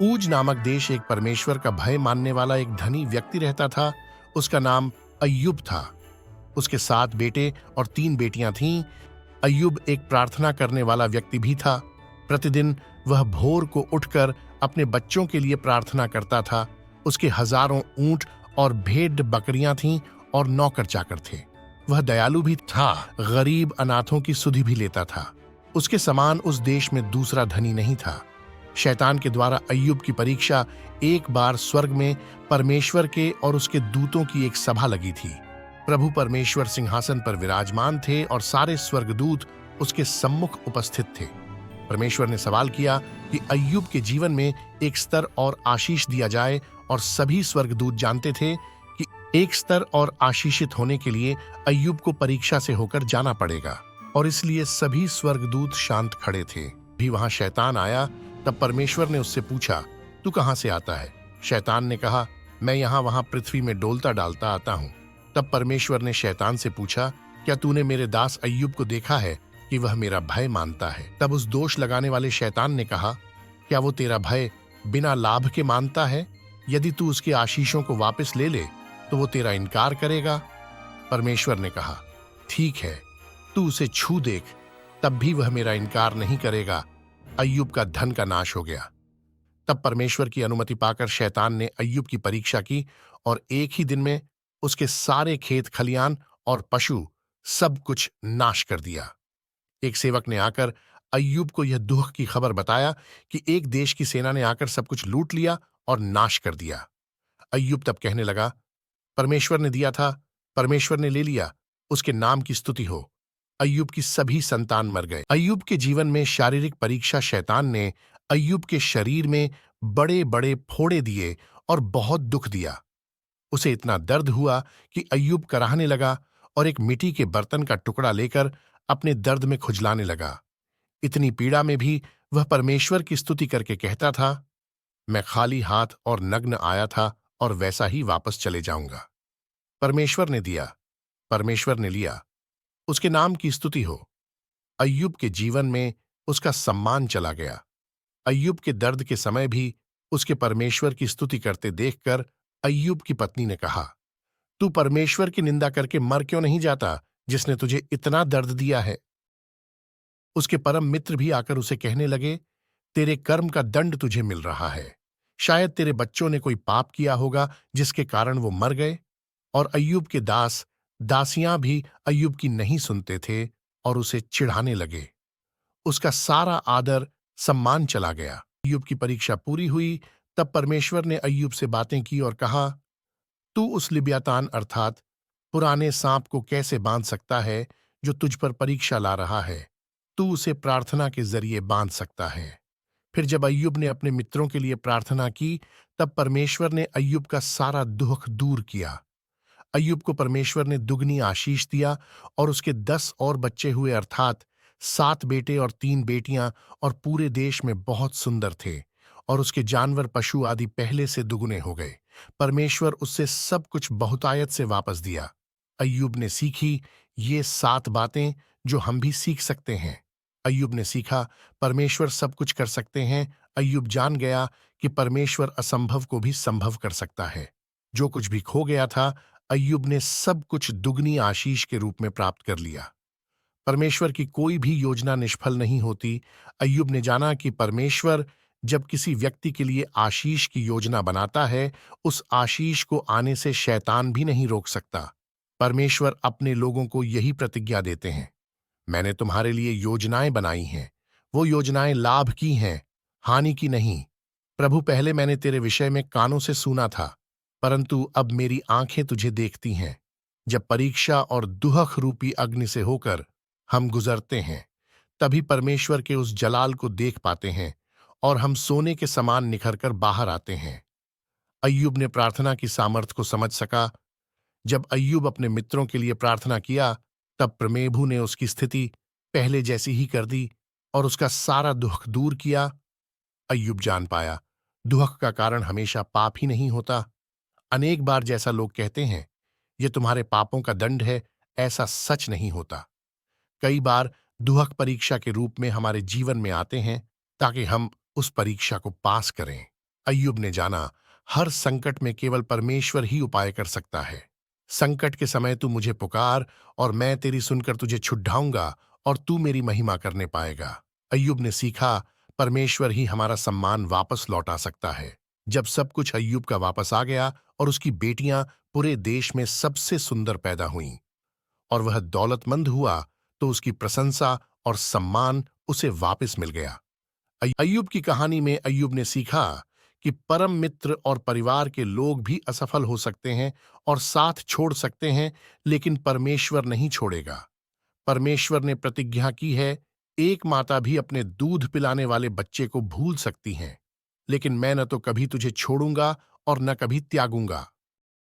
ऊज नामक देश एक परमेश्वर का भय मानने वाला एक धनी व्यक्ति रहता था। उसका नाम अय्यूब था। उसके 7 बेटे और 3 बेटियां थीं। अय्यूब एक प्रार्थना करने वाला व्यक्ति भी था। प्रतिदिन वह भोर को उठकर अपने बच्चों के लिए प्रार्थना करता था। उसके हजारों ऊंट और भेड़ बकरियां थीं और नौकर चाकर थे। वह दयालु भी था, गरीब अनाथों की सुधि भी लेता था। उसके समान उस देश में दूसरा धनी नहीं था। शैतान के द्वारा अय्यूब की परीक्षा एक बार स्वर्ग में परमेश्वर के और उसके दूतों की एक सभा लगी थी। प्रभु परमेश्वर सिंहासन पर विराजमान थे और सारे स्वर्गदूत उसके सम्मुख उपस्थित थे। परमेश्वर ने सवाल किया कि अय्यूब के जीवन में एक स्तर और आशीष दिया जाए, और सभी स्वर्गदूत जानते थे कि एक स्तर और आशीषित होने के लिए अय्यूब को परीक्षा से होकर जाना पड़ेगा, और इसलिए सभी स्वर्गदूत शांत खड़े थे। भी वहां शैतान आया। तब परमेश्वर ने उससे पूछा, तू कहां से आता है? शैतान ने कहा, मैं यहां वहां पृथ्वी में डोलता डालता आता हूं। तब परमेश्वर ने शैतान से पूछा, क्या तूने मेरे दास अय्यूब को देखा है कि वह मेरा भय मानता है? तब उस दोष लगाने वाले शैतान ने कहा, क्या वो तेरा भय बिना लाभ के मानता है? यदि तू उसके आशीषों को वापस ले ले तो वो तेरा इनकार करेगा। परमेश्वर ने कहा, ठीक है, तू उसे छू देख, तब भी वह मेरा इनकार नहीं करेगा। अय्यूब का धन का नाश हो गया। तब परमेश्वर की अनुमति पाकर शैतान ने अय्यूब की परीक्षा की, और एक ही दिन में उसके सारे खेत खलियान और पशु सब कुछ नाश कर दिया। एक सेवक ने आकर अय्यूब को यह दुख की खबर बताया कि एक देश की सेना ने आकर सब कुछ लूट लिया और नाश कर दिया। अय्यूब तब कहने लगा, परमेश्वर ने दिया था, परमेश्वर ने ले लिया, उसके नाम की स्तुति हो। अय्यूब की सभी संतान मर गए। अय्यूब के जीवन में शारीरिक परीक्षा शैतान ने अय्यूब के शरीर में बड़े बड़े फोड़े दिए और बहुत दुख दिया। उसे इतना दर्द हुआ कि अय्यूब कराहने लगा और एक मिट्टी के बर्तन का टुकड़ा लेकर अपने दर्द में खुजलाने लगा। इतनी पीड़ा में भी वह परमेश्वर की स्तुति करके कहता था, मैं खाली हाथ और नग्न आया था और वैसा ही वापस चले जाऊंगा। परमेश्वर ने दिया, परमेश्वर ने लिया, उसके नाम की स्तुति हो। अय्यूब के जीवन में उसका सम्मान चला गया। अय्यूब के दर्द के समय भी उसके परमेश्वर की स्तुति करते देखकर अय्यूब की पत्नी ने कहा, तू परमेश्वर की निंदा करके मर क्यों नहीं जाता, जिसने तुझे इतना दर्द दिया है? उसके परम मित्र भी आकर उसे कहने लगे, तेरे कर्म का दंड तुझे मिल रहा है। शायद तेरे बच्चों ने कोई पाप किया होगा जिसके कारण वो मर गए। और अय्यूब के दास दासियां भी अय्यूब की नहीं सुनते थे और उसे चिढ़ाने लगे। उसका सारा आदर सम्मान चला गया। अय्यूब की परीक्षा पूरी हुई। तब परमेश्वर ने अय्यूब से बातें की और कहा, तू उस लिब्यातान अर्थात पुराने सांप को कैसे बांध सकता है जो तुझ पर परीक्षा ला रहा है? तू उसे प्रार्थना के जरिए बांध सकता है। फिर जब अय्यूब ने अपने मित्रों के लिए प्रार्थना की, तब परमेश्वर ने अय्यूब का सारा दुख दूर किया। अय्यूब को परमेश्वर ने दुगनी आशीष दिया, और उसके 10 और बच्चे हुए, अर्थात 7 बेटे और 3 बेटियां, और पूरे देश में बहुत सुंदर थे, और उसके जानवर पशु आदि पहले से दुगने हो गए। परमेश्वर उससे सब कुछ बहुतायत से वापस दिया। अय्यूब ने सीखी ये 7 बातें जो हम भी सीख सकते हैं। अय्यूब ने सीखा, परमेश्वर सब कुछ कर सकते हैं। अय्यूब जान गया कि परमेश्वर असंभव को भी संभव कर सकता है। जो कुछ भी खो गया था, अय्यूब ने सब कुछ दुगनी आशीष के रूप में प्राप्त कर लिया। परमेश्वर की कोई भी योजना निष्फल नहीं होती। अय्यूब ने जाना कि परमेश्वर जब किसी व्यक्ति के लिए आशीष की योजना बनाता है, उस आशीष को आने से शैतान भी नहीं रोक सकता। परमेश्वर अपने लोगों को यही प्रतिज्ञा देते हैं, मैंने तुम्हारे लिए योजनाएं बनाई हैं। वो योजनाएं लाभ की हैं, हानि की नहीं। प्रभु, पहले मैंने तेरे विषय में कानों से सुना था, परंतु अब मेरी आंखें तुझे देखती हैं। जब परीक्षा और दुहक रूपी अग्नि से होकर हम गुजरते हैं, तभी परमेश्वर के उस जलाल को देख पाते हैं और हम सोने के समान निखरकर बाहर आते हैं। अय्यूब ने प्रार्थना की सामर्थ्य को समझ सका। जब अय्यूब अपने मित्रों के लिए प्रार्थना किया, तब प्रमेभु ने उसकी स्थिति पहले जैसी ही कर दी और उसका सारा दुख दूर किया। अय्यूब जान पाया, दुख का कारण हमेशा पाप ही नहीं होता। अनेक बार जैसा लोग कहते हैं, ये तुम्हारे पापों का दंड है, ऐसा सच नहीं होता। कई बार दुहक परीक्षा के रूप में हमारे जीवन में आते हैं ताकि हम उस परीक्षा को पास करें। अय्यूब ने जाना, हर संकट में केवल परमेश्वर ही उपाय कर सकता है। संकट के समय तू मुझे पुकार और मैं तेरी सुनकर तुझे छुड़ाऊंगा और तू मेरी महिमा करने पाएगा। अय्यूब ने सीखा, परमेश्वर ही हमारा सम्मान वापस लौटा सकता है। जब सब कुछ अय्यूब का वापस आ गया और उसकी बेटियां पूरे देश में सबसे सुंदर पैदा हुईं और वह दौलतमंद हुआ, तो उसकी प्रशंसा और सम्मान उसे वापस मिल गया। अय्यूब की कहानी में अय्यूब ने सीखा कि परम मित्र और परिवार के लोग भी असफल हो सकते हैं और साथ छोड़ सकते हैं, लेकिन परमेश्वर नहीं छोड़ेगा। परमेश्वर ने प्रतिज्ञा की है, एक माता भी अपने दूध पिलाने वाले बच्चे को भूल सकती है, लेकिन मैं न तो कभी तुझे छोड़ूंगा और न कभी त्यागूंगा।